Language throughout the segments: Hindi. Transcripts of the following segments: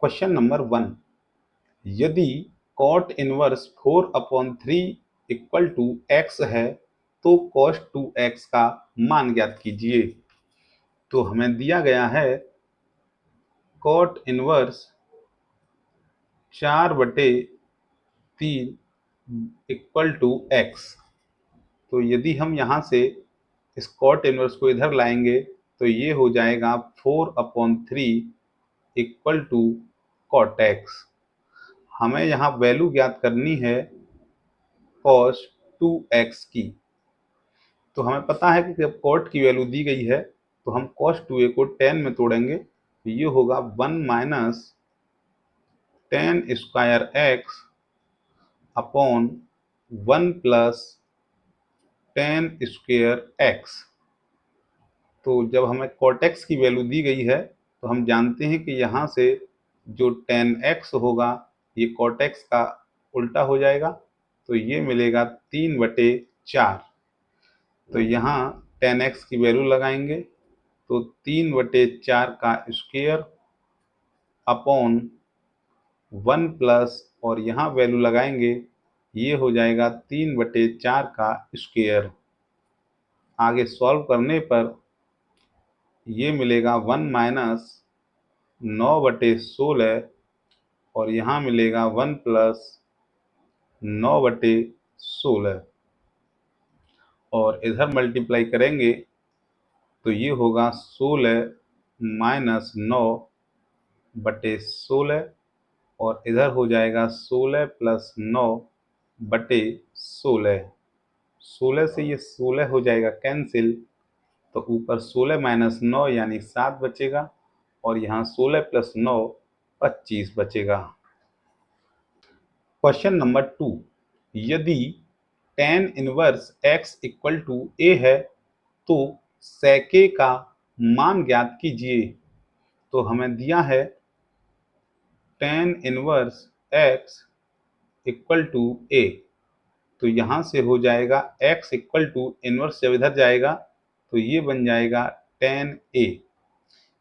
क्वेश्चन नंबर 1, यदि cot inverse 4/3 equal to x है तो cos 2x का मान ज्ञात कीजिए। तो हमें दिया गया है cot inverse 4/3 equal to x। तो यदि हम यहाँ से इस cot इनवर्स को इधर लाएंगे तो ये हो जाएगा 4/3 इक्वल टू cot x। हमें यहाँ वैल्यू ज्ञात करनी है cos 2x की। तो हमें पता है कि जब cot की वैल्यू दी गई है तो हम cos 2a को 10 में तोड़ेंगे तो ये होगा 1 minus 10 square x upon 1 plus 10 square x। तो जब हमें cot x की वैल्यू दी गई है तो हम जानते हैं कि यहाँ से जो 10x होगा ये cot x का उल्टा हो जाएगा, तो ये मिलेगा 3/4। तो यहाँ 10x की वैल्यू लगाएंगे तो 3/4 का स्क्वायर अपॉन 1 प्लस और यहाँ वैल्यू लगाएंगे ये हो जाएगा 3/4 का स्क्वायर। आगे सॉल्व करने पर ये मिलेगा 1 माइनस 9/16 और यहाँ मिलेगा 1 प्लस 9/16 और इधर मल्टीप्लाई करेंगे तो ये होगा 16 माइनस 9/16 और इधर हो जाएगा 16 प्लस 9/16। 16 से ये 16 हो जाएगा कैंसिल, तो ऊपर 16 माइनस 9 यानी 7 बचेगा और यहाँ 16 प्लस 9 25 बचेगा। क्वेश्चन नंबर 2, यदि tan inverse x equal to a है तो sec a का मान ज्ञात कीजिए। तो हमें दिया है tan inverse x equal to a, तो यहाँ से हो जाएगा x इक्वल टू इनवर्स जब इधर जाएगा तो ये बन जाएगा tan a,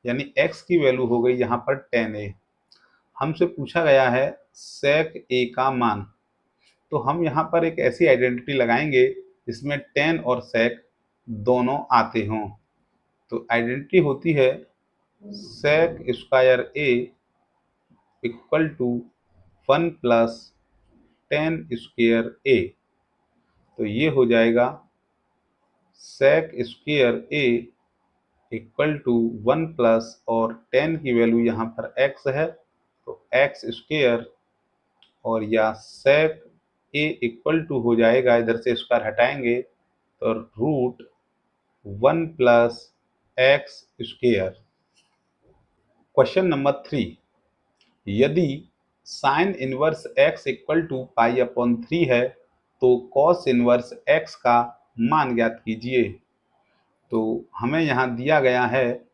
यानी x की वैल्यू हो गई यहाँ पर tan a। हमसे पूछा गया है sec a का मान, तो हम यहाँ पर एक ऐसी आइडेंटिटी लगाएंगे जिसमें tan और sec दोनों आते हों। तो आइडेंटिटी होती है sec square a equal to 1 plus tan square a। तो ये हो जाएगा sec square a equal to 1 plus और tan की वैल्यू यहाँ पर x है तो x स्क्वायर और या sec a इक्वल टू हो जाएगा, इधर से स्क्वायर हटाएंगे तो root 1 plus x square. Question number 3, यदि sine inverse x equal to π/3 है तो cos इनवर्स x का मान ज्ञात कीजिए। तो हमें यहाँ दिया गया है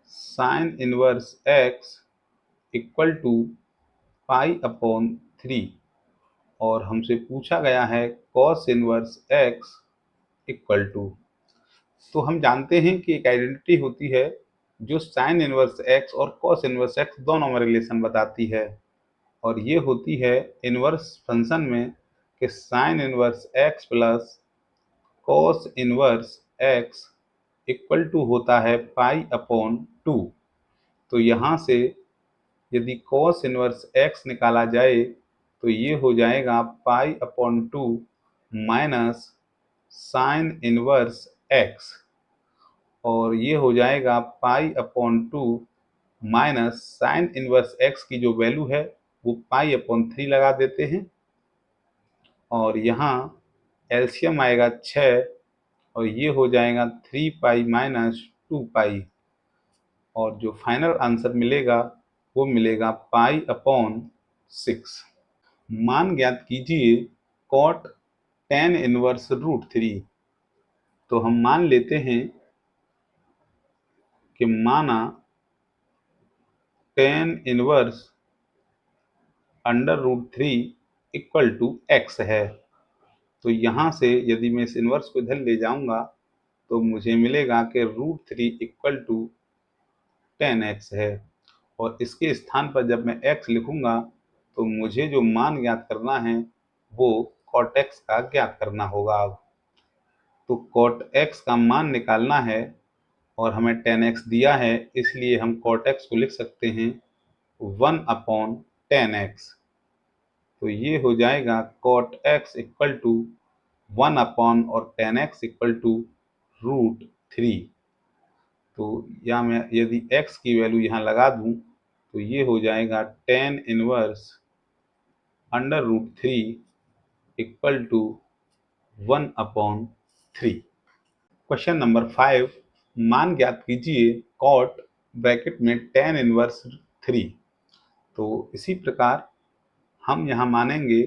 sine inverse x equal to π/3 और हमसे पूछा गया है cos inverse x equal to. तो हम जानते हैं कि एक आइडेंटिटी होती है जो साइन इनवर्स x और cos इनवर्स x दोनों में रिलेशन बताती है, और ये होती है इनवर्स फंक्शन में कि sine inverse x plus cos inverse x equal to होता है π/2। तो यहाँ से यदि cos इनवर्स x निकाला जाए तो ये हो जाएगा π/2 माइनस साइन इनवर्स x और ये हो जाएगा π/2 माइनस साइन इनवर्स x की जो वैल्यू है वो π/3 लगा देते हैं और यहाँ एलसीएम आएगा 6 और ये हो जाएगा 3π माइनस 2π और जो फाइनल आंसर मिलेगा वो मिलेगा π/6। मान ज्ञात कीजिए cot tan इनवर्स √3। तो हम मान लेते हैं कि माना tan inverse √3 equal to x है। तो यहाँ से यदि मैं इस इनवर्स को इधर ले जाऊंगा तो मुझे मिलेगा कि √3 इक्वल टू tan x है और इसके स्थान पर जब मैं x लिखूंगा तो मुझे जो मान ज्ञात करना है वो cot x का ज्ञात करना होगा। अब तो cot x का मान निकालना है और हमें tan x दिया है, इसलिए हम cot x को लिख सकते हैं 1/tan x। तो ये हो जाएगा cot x इक्वल टू 1 और tan x इक्वल टू √3। तो या मैं यदि x की वैल्यू यहाँ लगा दूं तो ये हो जाएगा tan inverse √3 equal to 1/3। Question number 5, मान ज्ञात कीजिए cot ब्रैकेट में tan इनवर्स 3। तो इसी प्रकार हम यहाँ मानेंगे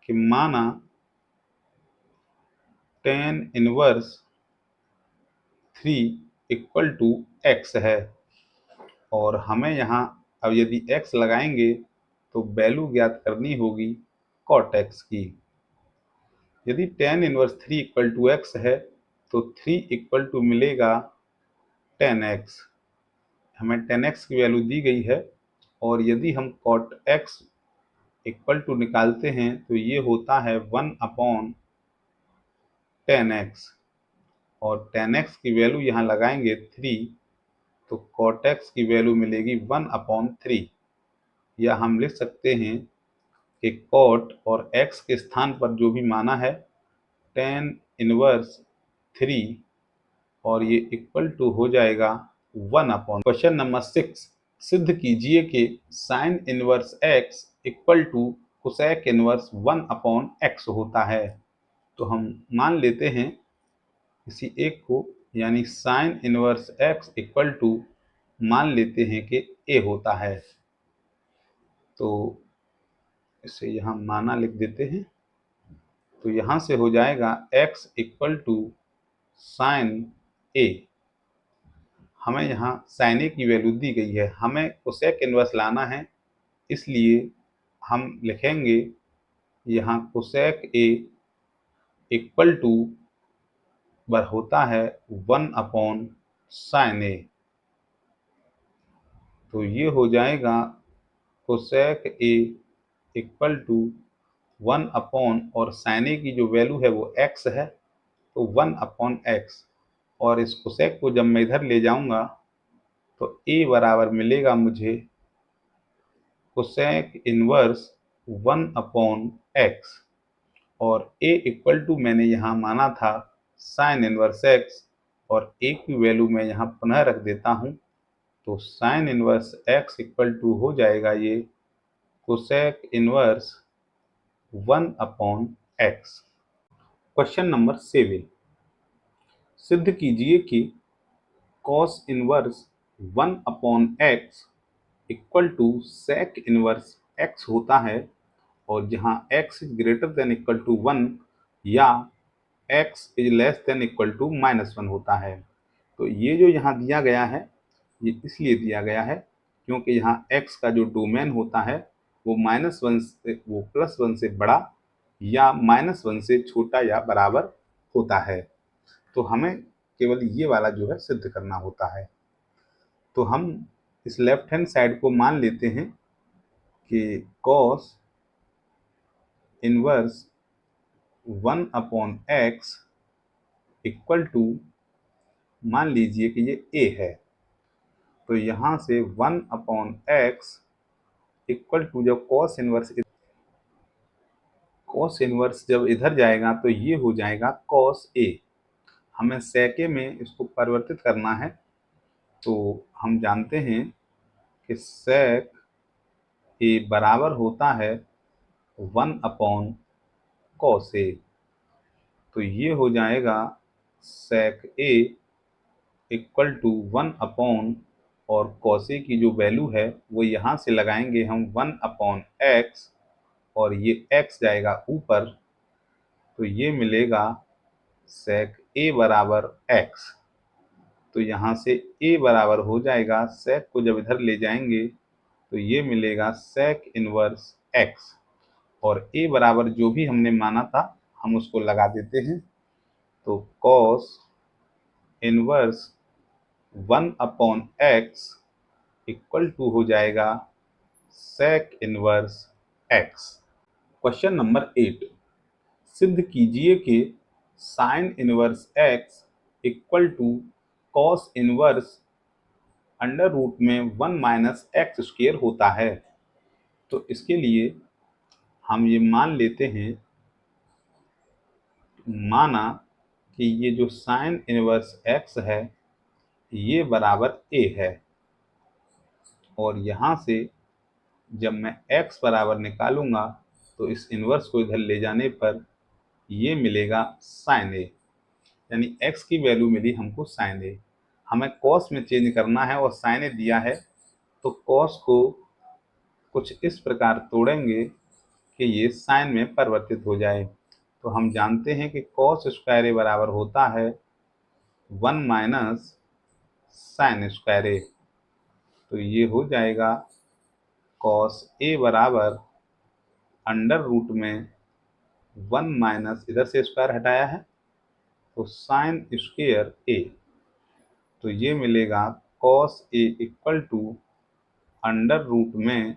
कि माना tan inverse 3 equal to x है और हमें यहाँ अब यदि x लगाएंगे तो वैल्यू ज्ञात करनी होगी cot x की। यदि tan inverse 3 equal to x है तो 3 इक्वल टू मिलेगा tan x। हमें tan x की वैल्यू दी गई है और यदि हम cot x इक्वल टू निकालते हैं तो ये होता है 1/tan x और tan x की वैल्यू यहाँ लगाएंगे 3 तो cot x की वैल्यू मिलेगी 1/3। या हम लिख सकते हैं कि cot और x के स्थान पर जो भी माना है tan इनवर्स 3 और ये इक्वल टू हो जाएगा 1/। क्वेश्चन नंबर 6, सिद्ध कीजिए कि sin inverse x equal to cosec inverse 1/x होता है। तो हम मान लेते हैं किसी एक को, यानी sin inverse x equal to मान लेते हैं कि a होता है। तो इसे यहाँ माना लिख देते हैं। तो यहाँ से हो जाएगा x equal to sine a। हमें यहाँ साइन a की वैल्यू दी गई है, हमें कोसेक इनवर्स लाना है, इसलिए हम लिखेंगे यहाँ कोसेक a इक्वल टू होता है 1/sin a। तो ये हो जाएगा कोसेक a इक्वल टू 1 और साइन a की जो वैल्यू है वो x है तो 1/x। और इस कोसेक को जब मैं इधर ले जाऊंगा तो a बराबर मिलेगा मुझे कोसेक इनवर्स 1/x और a इक्वल टू मैंने यहाँ माना था साइन इनवर्स x और a की वैल्यू मैं यहाँ पुनः रख देता हूँ। तो sine inverse x equal to हो जाएगा ये cosec inverse 1/x। Question number 7, सिद्ध कीजिए कि cos inverse 1/x equal to sec inverse x होता है और जहाँ x is greater than equal to 1 या x is less than equal to -1 होता है। तो ये जो यहाँ दिया गया है ये इसलिए दिया गया है क्योंकि यहाँ x का जो डोमेन होता है वो -1 से वो +1 से बड़ा या -1 से छोटा या बराबर होता है। तो हमें केवल ये वाला जो है सिद्ध करना होता है। तो हम इस लेफ्ट हैंड साइड को मान लेते हैं कि cos inverse 1/x equal to मान लीजिए कि ये a है। तो यहाँ से 1/x इक्वल टू जब cos इनवर्स जब इधर जाएगा तो ये हो जाएगा cos a। हमें sec a में इसको परिवर्तित करना है। तो हम जानते हैं कि sec a बराबर होता है 1/cos a। तो ये हो जाएगा sec a इक्वल टू 1 और cos a की जो वैल्यू है वो यहाँ से लगाएंगे हम 1/x और ये x जाएगा ऊपर तो ये मिलेगा sec a बराबर x। तो यहाँ से a बराबर हो जाएगा, sec को जब इधर ले जाएंगे तो ये मिलेगा sec इनवर्स x और a बराबर जो भी हमने माना था हम उसको लगा देते हैं। तो cos inverse 1/x equal to हो जाएगा sec inverse x. Question number 8, सिद्ध कीजिए कि sine inverse x equal to cos inverse under root में 1 माइनस एक्स स्क्वेयर होता है। तो इसके लिए हम ये मान लेते हैं, माना कि ये जो साइन इनवर्स एक्स है ये बराबर ए है, और यहाँ से जब मैं x बराबर निकालूंगा तो इस इनवर्स को इधर ले जाने पर ये मिलेगा साइन ए, यानी x की वैल्यू मिली हमको साइन ए। हमें cos में चेंज करना है और साइन ए दिया है, तो cos को कुछ इस प्रकार तोड़ेंगे कि ये साइन में परिवर्तित हो जाए। तो हम जानते हैं कि cos स्क्वायर ए बराबर होता है 1 माइनस साइन स्क्वायर ए। तो ये हो जाएगा cos ए बराबर अंडर रूट में 1 माइनस, इधर से स्क्वायर हटाया है तो साइन स्क्वायर ए। तो ये मिलेगा cos a equal to under root में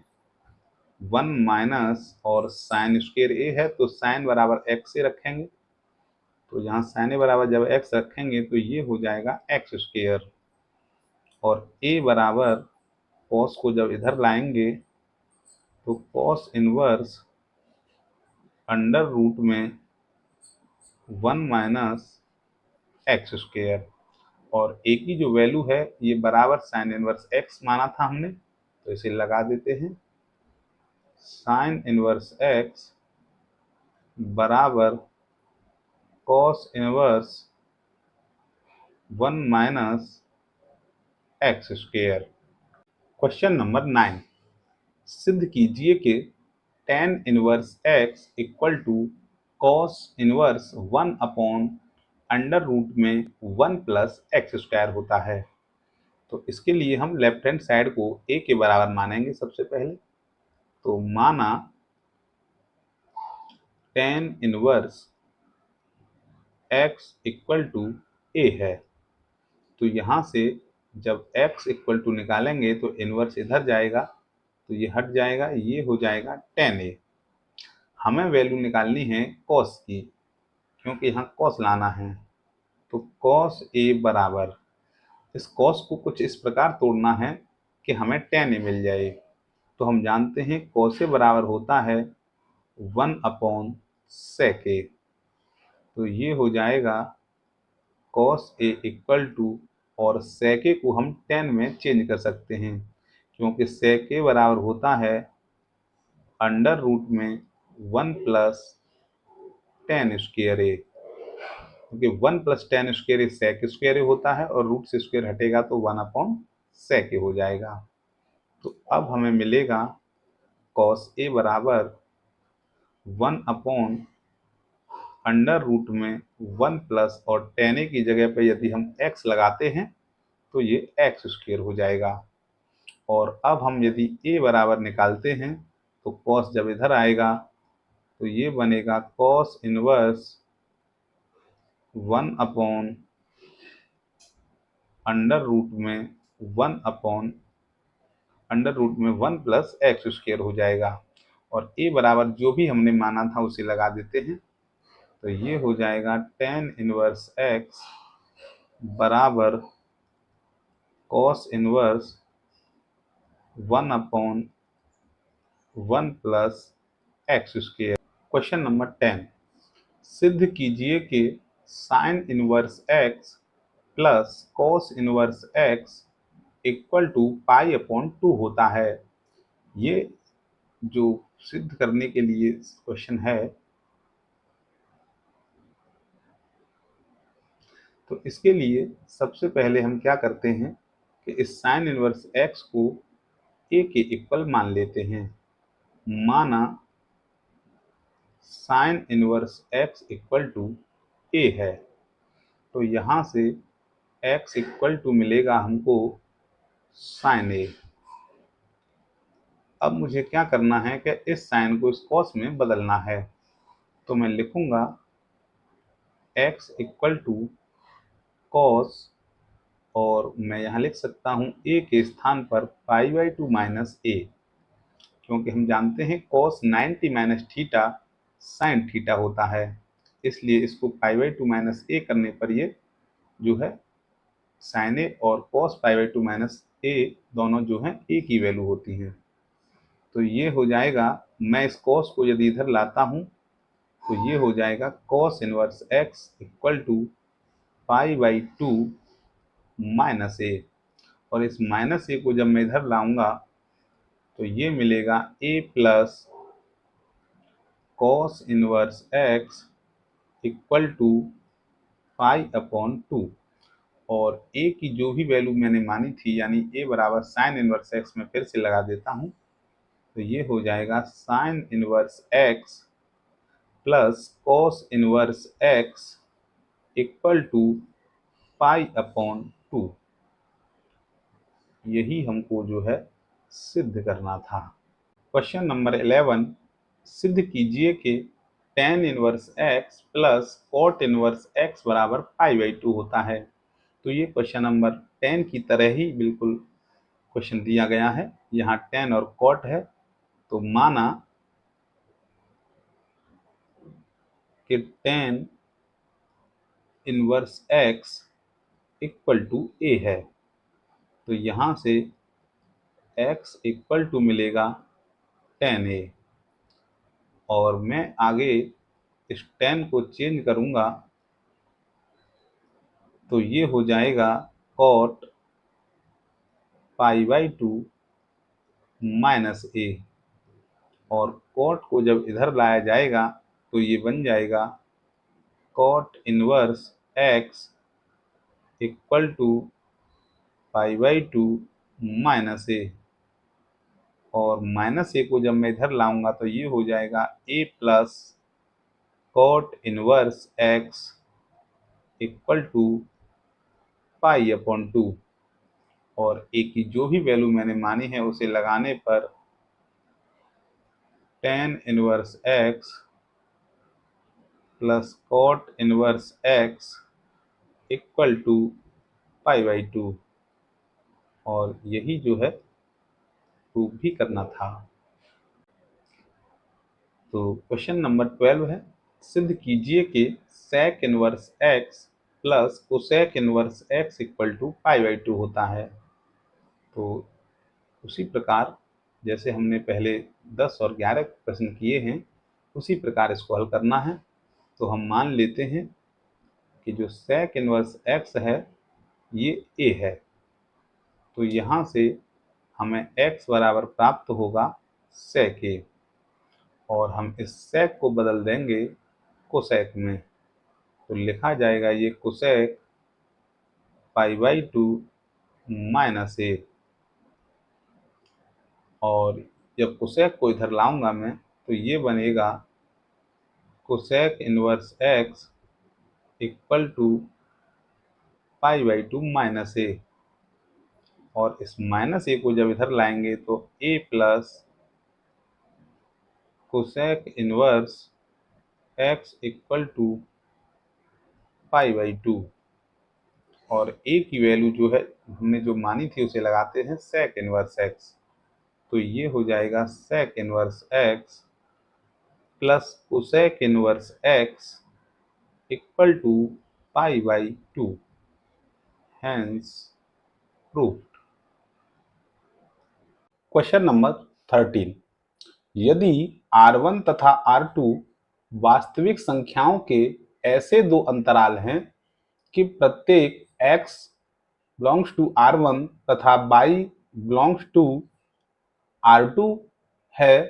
1 माइनस, और साइन स्क्वायर ए है तो साइन बराबर एक्स से रखेंगे, तो यहाँ साइन ए बराबर जब एक्स रखेंगे तो ये हो जाएगा एक्स स्क्वायर, और ए बराबर cos को जब इधर लाएंगे तो cos इनवर्स अंडर रूट में 1 माइनस एक्स स्क्वायर, और ए की जो वैल्यू है ये बराबर साइन इनवर्स एक्स माना था हमने, तो इसे लगा देते हैं। साइन इनवर्स एक्स बराबर cos inverse 1 minus x square. Question number 9, सिद्ध कीजिए कि tan inverse x equal to cos inverse 1 upon under root में 1 प्लस एक्स स्क्वायर होता है। तो इसके लिए हम लेफ्ट हैंड साइड को a के बराबर मानेंगे सबसे पहले। तो माना tan inverse x equal to a है, तो यहाँ से जब x इक्वल टू निकालेंगे तो इनवर्स इधर जाएगा तो ये हट जाएगा, ये हो जाएगा tan a। हमें वैल्यू निकालनी है cos की, क्योंकि यहाँ cos लाना है, तो cos a बराबर, इस cos को कुछ इस प्रकार तोड़ना है कि हमें tan a मिल जाए। तो हम जानते हैं cos a बराबर होता है 1 अपॉन sec a। तो ये हो जाएगा cos a इक्वल टू, और sec a को हम tan में चेंज कर सकते हैं, क्योंकि sec a बराबर होता है अंडर रूट में 1 प्लस tan स्क्वायर a, क्योंकि 1 plus tan square a sec square a होता है, और रूट से स्क्वायर हटेगा तो 1 अपॉन sec a हो जाएगा। तो अब हमें मिलेगा cos a बराबर 1 अपॉन अंडर रूट में 1 प्लस, और tan a की जगह पर यदि हम x लगाते हैं तो ये एक्स स्क्वायर हो जाएगा। और अब हम यदि a बराबर निकालते हैं तो cos जब इधर आएगा तो ये बनेगा cos inverse 1 upon under root में 1 अपॉन अंडर रूट में 1 प्लस एक्स स्क्वायर हो जाएगा। और a बराबर जो भी हमने माना था उसे लगा देते हैं, तो ये हो जाएगा tan इनवर्स x बराबर cos inverse 1 upon 1 plus x square. Question number 10, सिद्ध कीजिए कि sine inverse x plus cos inverse x equal to pi upon 2 होता है। ये जो सिद्ध करने के लिए क्वेश्चन है, तो इसके लिए सबसे पहले हम क्या करते हैं कि इस साइन इनवर्स x को a के इक्वल मान लेते हैं। माना sine inverse x equal to a है, तो यहाँ से x इक्वल टू मिलेगा हमको साइन a। अब मुझे क्या करना है कि इस साइन को इस cos में बदलना है, तो मैं लिखूंगा x इक्वल टू cos और मैं यहाँ लिख सकता हूँ a के स्थान पर π/2 माइनस a, क्योंकि हम जानते हैं cos 90 minus theta sine theta होता है, इसलिए इसको π/2 माइनस a करने पर ये जो है साइन ए और cos π/2 माइनस a दोनों जो हैं a की वैल्यू होती हैं। तो ये हो जाएगा, मैं इस cos को यदि इधर लाता हूँ तो ये हो जाएगा cos inverse x equal to π/2 minus a, और इस माइनस ए को जब मैं इधर लाऊंगा तो ये मिलेगा a plus cos inverse x equal to π/2, और a की जो भी वैल्यू मैंने मानी थी यानी a बराबर साइन इनवर्स x में फिर से लगा देता हूँ, तो ये हो जाएगा sine inverse x plus cos inverse x equal to π/2। यही हमको जो है सिद्ध करना था। क्वेश्चन नंबर 11, सिद्ध कीजिए कि tan inverse x plus cot inverse x बराबर π/2 होता है। तो ये क्वेश्चन नंबर 10 की तरह ही बिल्कुल क्वेश्चन दिया गया है। यहाँ tan और cot है, तो माना कि tan inverse x equal to a है, तो यहाँ से x इक्वल टू मिलेगा tan a, और मैं आगे इस tan को चेंज करूँगा तो ये हो जाएगा cot π/2 माइनस a, और cot को जब इधर लाया जाएगा तो ये बन जाएगा cot inverse x equal to π/2 minus a, और माइनस a को जब मैं इधर लाऊंगा तो ये हो जाएगा a plus cot inverse x equal to π/2, और a की जो भी वैल्यू मैंने मानी है उसे लगाने पर tan inverse x plus cot inverse x equal to π/2, और यही जो है प्रूव भी करना था। तो क्वेश्चन नंबर 12 है, सिद्ध कीजिए कि sec inverse x plus cosec inverse x equal to π/2 होता है। तो उसी प्रकार जैसे हमने पहले 10 और 11 प्रश्न किए हैं, उसी प्रकार इसको हल करना है। तो हम मान लेते हैं कि जो sec इनवर्स x है ये a है, तो यहाँ से हमें x बराबर प्राप्त होगा sec a, और हम इस sec को बदल देंगे cosec में, तो लिखा जाएगा ये cosec π/2 माइनस a, और जब cosec को इधर लाऊंगा मैं तो ये बनेगा cosec inverse x equal to π/2 minus a, और इस माइनस a को जब इधर लाएंगे तो a plus cosec inverse x equal to π/2, और a की वैल्यू जो है हमने जो मानी थी उसे लगाते हैं sec इनवर्स x, तो ये हो जाएगा sec inverse x plus cosec inverse x equal to π/2, hence proved. Question number 13, यदि R1 तथा R2 वास्तविक संख्याओं के ऐसे दो अंतराल हैं कि प्रत्येक x बिलोंग्स टू R1 तथा y बिलोंग्स टू R2 है,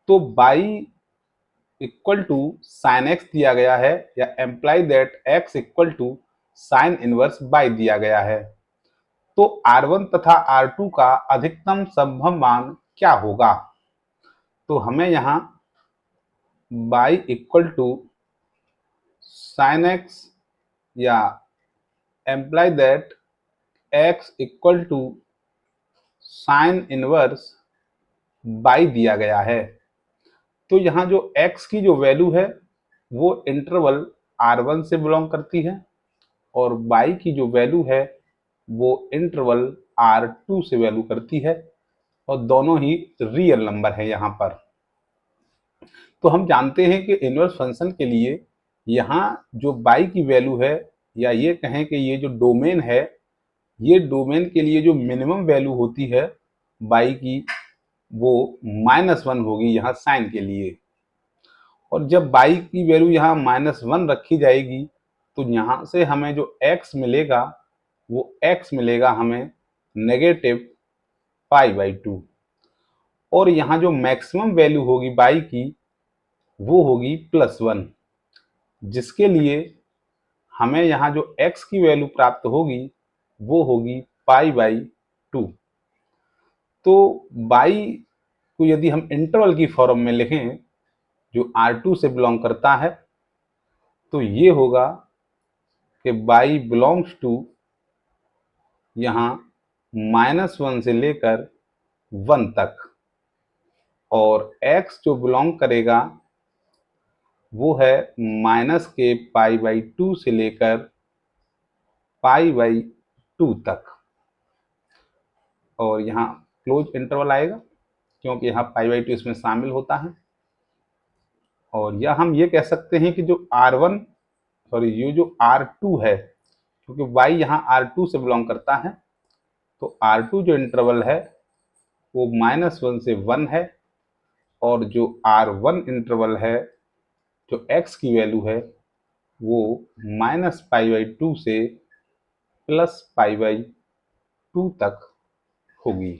तो y equal to sine x दिया गया है, या imply that x equal to sine inverse y दिया गया है, तो R1 तथा R2 का अधिकतम संभव मान क्या होगा। तो हमें यहाँ y equal to sine x या imply that x equal to sine inverse y दिया गया है। तो यहाँ जो x की जो वैल्यू है वो इंटरवल R1 से बिलोंग करती है, और y की जो वैल्यू है वो इंटरवल R2 से वैल्यू करती है और दोनों ही रियल नंबर है यहाँ पर। तो हम जानते हैं कि इनवर्स फंक्शन के लिए यहाँ जो y की वैल्यू है, या ये कहें कि ये जो डोमेन है, ये डोमेन के लिए जो मिनिमम वैल्यू होती है y की, वो -1 होगी यहाँ साइन के लिए। और जब y की वैल्यू यहाँ -1 रखी जाएगी तो यहाँ से हमें जो x मिलेगा वो x मिलेगा हमें -π/2। और यहाँ जो मैक्सिमम वैल्यू होगी y की वो होगी +1, जिसके लिए हमें यहाँ जो x की वैल्यू प्राप्त होगी वो होगी π/2। तो y को यदि हम इंटरवल की फॉर्म में लिखें जो R2 से बिलोंग करता है, तो ये होगा कि y बिलोंग्स टू यहाँ -1 से लेकर 1 तक, और x जो बिलोंग करेगा वो है के π/2 से लेकर π/2 तक। और यहाँ क्लोज इंटरवल आएगा क्योंकि यहाँ π/2 इसमें शामिल होता है। और यह हम ये कह सकते हैं कि जो ये जो R2 है, क्योंकि y यहाँ R2 से बिलोंग करता है, तो R2 जो इंटरवल है वो -1 से 1 है, और जो R1 इंटरवल है, जो x की वैल्यू है, वो -π/2 से +π/2 तक होगी।